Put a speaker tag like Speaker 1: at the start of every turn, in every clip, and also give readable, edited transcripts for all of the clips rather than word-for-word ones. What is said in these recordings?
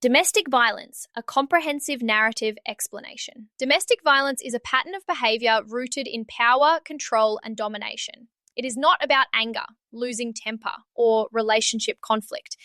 Speaker 1: Domestic violence, a comprehensive narrative explanation. Domestic violence is a pattern of behavior rooted in power, control, and domination. It is not about anger, losing temper, or relationship conflict.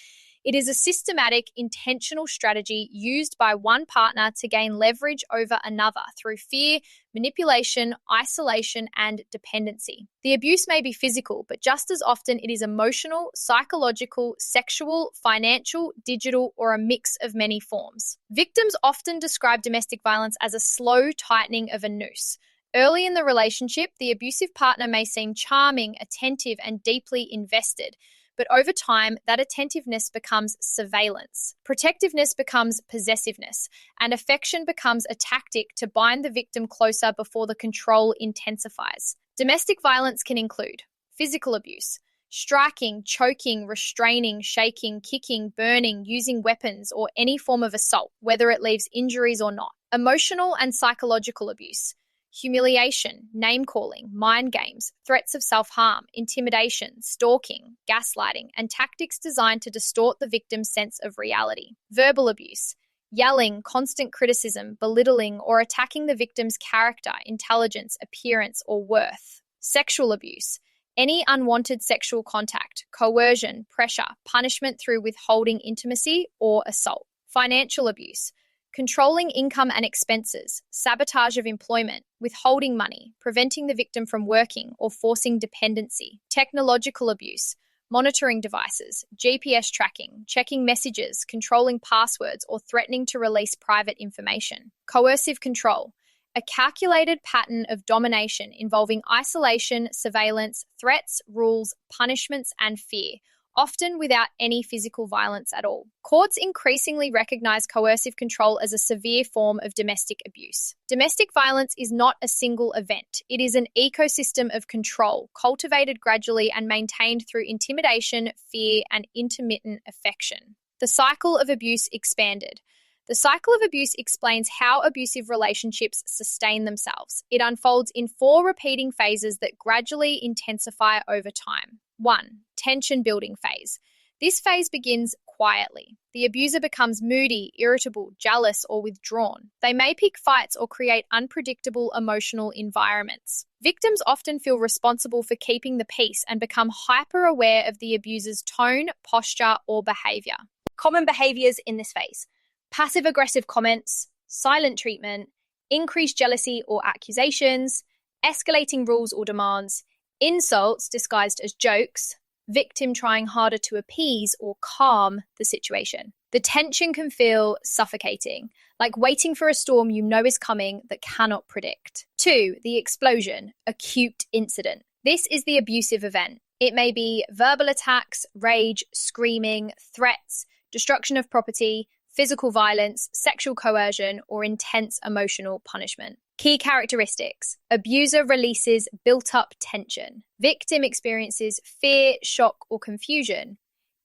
Speaker 1: It is a systematic, intentional strategy used by one partner to gain leverage over another through fear, manipulation, isolation, and dependency. The abuse may be physical, but just as often it is emotional, psychological, sexual, financial, digital, or a mix of many forms. Victims often describe domestic violence as a slow tightening of a noose. Early in the relationship, the abusive partner may seem charming, attentive, and deeply invested. But over time, that attentiveness becomes surveillance. Protectiveness becomes possessiveness, and affection becomes a tactic to bind the victim closer before the control intensifies. Domestic violence can include physical abuse, striking, choking, restraining, shaking, kicking, burning, using weapons, or any form of assault, whether it leaves injuries or not. Emotional and psychological abuse, humiliation, name-calling, mind games, threats of self-harm, intimidation, stalking, gaslighting, and tactics designed to distort the victim's sense of reality. Verbal abuse, yelling, constant criticism, belittling, or attacking the victim's character, intelligence, appearance, or worth. Sexual abuse, any unwanted sexual contact, coercion, pressure, punishment through withholding intimacy, or assault. Financial abuse, controlling income and expenses, sabotage of employment, withholding money, preventing the victim from working, or forcing dependency. Technological abuse, monitoring devices, GPS tracking, checking messages, controlling passwords, or threatening to release private information. Coercive control, a calculated pattern of domination involving isolation, surveillance, threats, rules, punishments, and fear, often without any physical violence at all. Courts increasingly recognize coercive control as a severe form of domestic abuse. Domestic violence is not a single event. It is an ecosystem of control, cultivated gradually and maintained through intimidation, fear, and intermittent affection. The cycle of abuse expanded. The cycle of abuse explains how abusive relationships sustain themselves. It unfolds in 4 repeating phases that gradually intensify over time. 1. Tension building phase. This phase begins quietly. The abuser becomes moody, irritable, jealous, or withdrawn. They may pick fights or create unpredictable emotional environments. Victims often feel responsible for keeping the peace and become hyper-aware of the abuser's tone, posture, or behavior. Common behaviors in this phase: passive-aggressive comments, silent treatment, increased jealousy or accusations, escalating rules or demands, insults disguised as jokes, victim trying harder to appease or calm the situation. The tension can feel suffocating, like waiting for a storm you know is coming that cannot predict. 2. The explosion, acute incident. This is the abusive event. It may be verbal attacks, rage, screaming, threats, destruction of property, physical violence, sexual coercion, or intense emotional punishment. Key characteristics: abuser releases built-up tension. Victim experiences fear, shock, or confusion.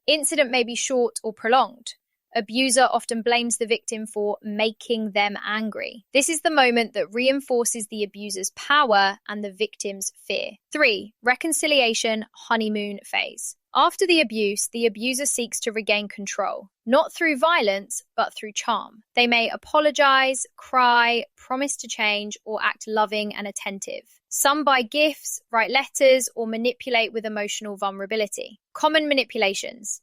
Speaker 1: Incident may be short or prolonged. Abuser often blames the victim for making them angry. This is the moment that reinforces the abuser's power and the victim's fear. 3. Reconciliation honeymoon phase. After the abuse, the abuser seeks to regain control, not through violence, but through charm. They may apologize, cry, promise to change, or act loving and attentive. Some buy gifts, write letters, or manipulate with emotional vulnerability. Common manipulations: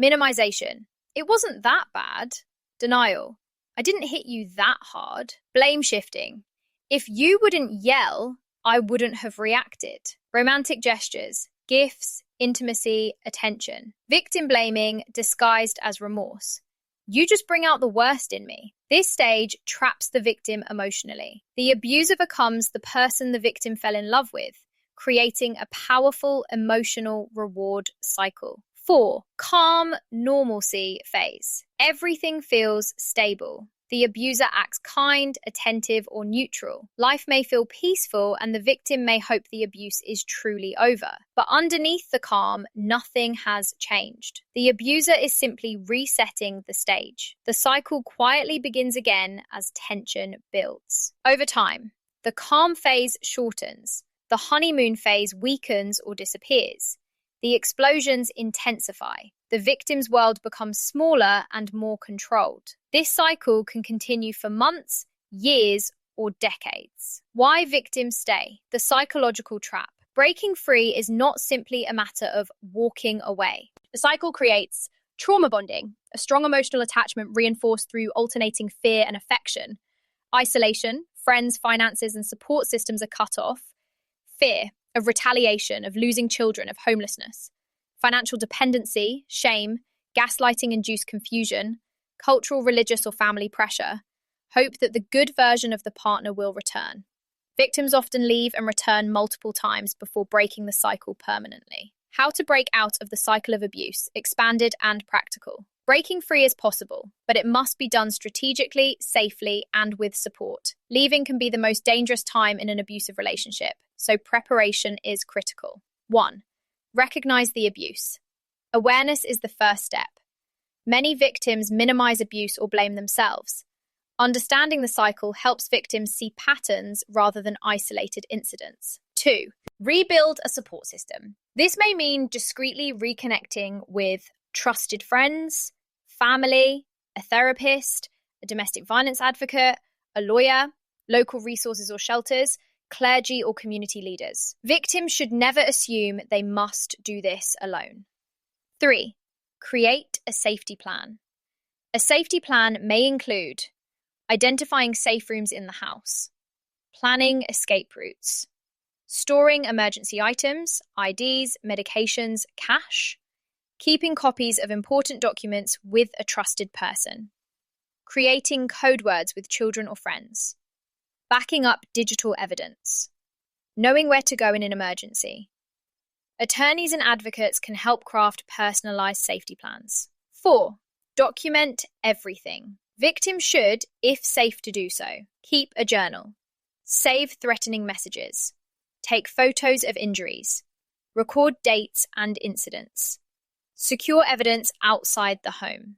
Speaker 1: minimization. It wasn't that bad. Denial. I didn't hit you that hard. Blame shifting. If you wouldn't yell, I wouldn't have reacted. Romantic gestures, gifts, intimacy, attention. Victim blaming disguised as remorse. You just bring out the worst in me. This stage traps the victim emotionally. The abuser becomes the person the victim fell in love with, creating a powerful emotional reward cycle. 4. Calm normalcy phase. Everything feels stable. The abuser acts kind, attentive, or neutral. Life may feel peaceful and the victim may hope the abuse is truly over. But underneath the calm, nothing has changed. The abuser is simply resetting the stage. The cycle quietly begins again as tension builds. Over time, the calm phase shortens. The honeymoon phase weakens or disappears. The explosions intensify. the victim's world becomes smaller and more controlled. This cycle can continue for months, years, or decades. Why victims stay? The psychological trap. Breaking free is not simply a matter of walking away. The cycle creates trauma bonding, a strong emotional attachment reinforced through alternating fear and affection. Isolation, friends, finances, and support systems are cut off. Fear of retaliation, of losing children, of homelessness. Financial dependency, shame, gaslighting-induced confusion, cultural, religious, or family pressure. Hope that the good version of the partner will return. Victims often leave and return multiple times before breaking the cycle permanently. How to break out of the cycle of abuse, expanded and practical. Breaking free is possible, but it must be done strategically, safely, and with support. Leaving can be the most dangerous time in an abusive relationship, so preparation is critical. 1. Recognize the abuse. Awareness is the first step. Many victims minimize abuse or blame themselves. Understanding the cycle helps victims see patterns rather than isolated incidents. 2. Rebuild a support system. This may mean discreetly reconnecting with trusted friends, family, a therapist, a domestic violence advocate, a lawyer, local resources or shelters, clergy or community leaders. Victims should never assume they must do this alone. 3. Create a safety plan. A safety plan may include identifying safe rooms in the house, planning escape routes, storing emergency items, IDs, medications, cash, keeping copies of important documents with a trusted person, creating code words with children or friends, backing up digital evidence, knowing where to go in an emergency. Attorneys and advocates can help craft personalized safety plans. 4. Document everything. Victims should, if safe to do so, keep a journal, save threatening messages, take photos of injuries, record dates and incidents, secure evidence outside the home.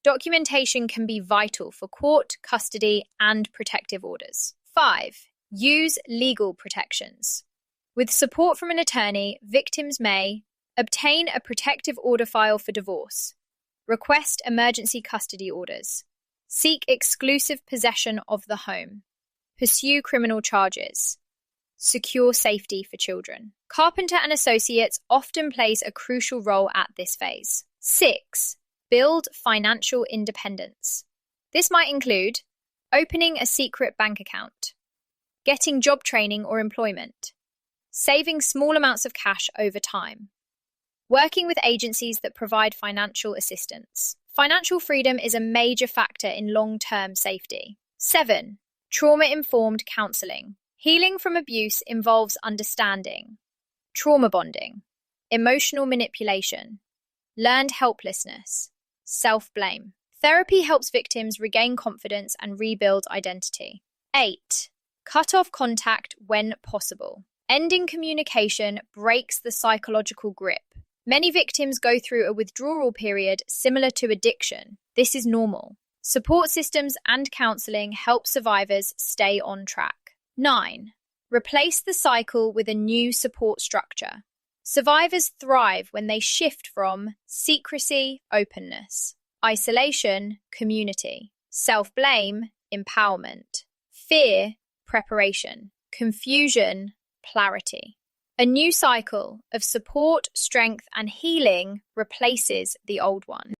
Speaker 1: Documentation can be vital for court, custody, and protective orders. 5. Use legal protections. With support from an attorney, victims may obtain a protective order file for divorce, request emergency custody orders, seek exclusive possession of the home, pursue criminal charges, secure safety for children. Carpenter and Associates often plays a crucial role at this phase. 6. Build financial independence. This might include opening a secret bank account, getting job training or employment, saving small amounts of cash over time, working with agencies that provide financial assistance. Financial freedom is a major factor in long-term safety. 7. Trauma-informed counseling. Healing from abuse involves understanding, trauma bonding, emotional manipulation, learned helplessness, self-blame. Therapy helps victims regain confidence and rebuild identity. 8. Cut off contact when possible. Ending communication breaks the psychological grip. Many victims go through a withdrawal period similar to addiction. This is normal. Support systems and counseling help survivors stay on track. 9. Replace the cycle with a new support structure. Survivors thrive when they shift from secrecy, openness, isolation, community, self-blame, empowerment, fear, preparation, confusion, clarity. A new cycle of support, strength, and healing replaces the old one.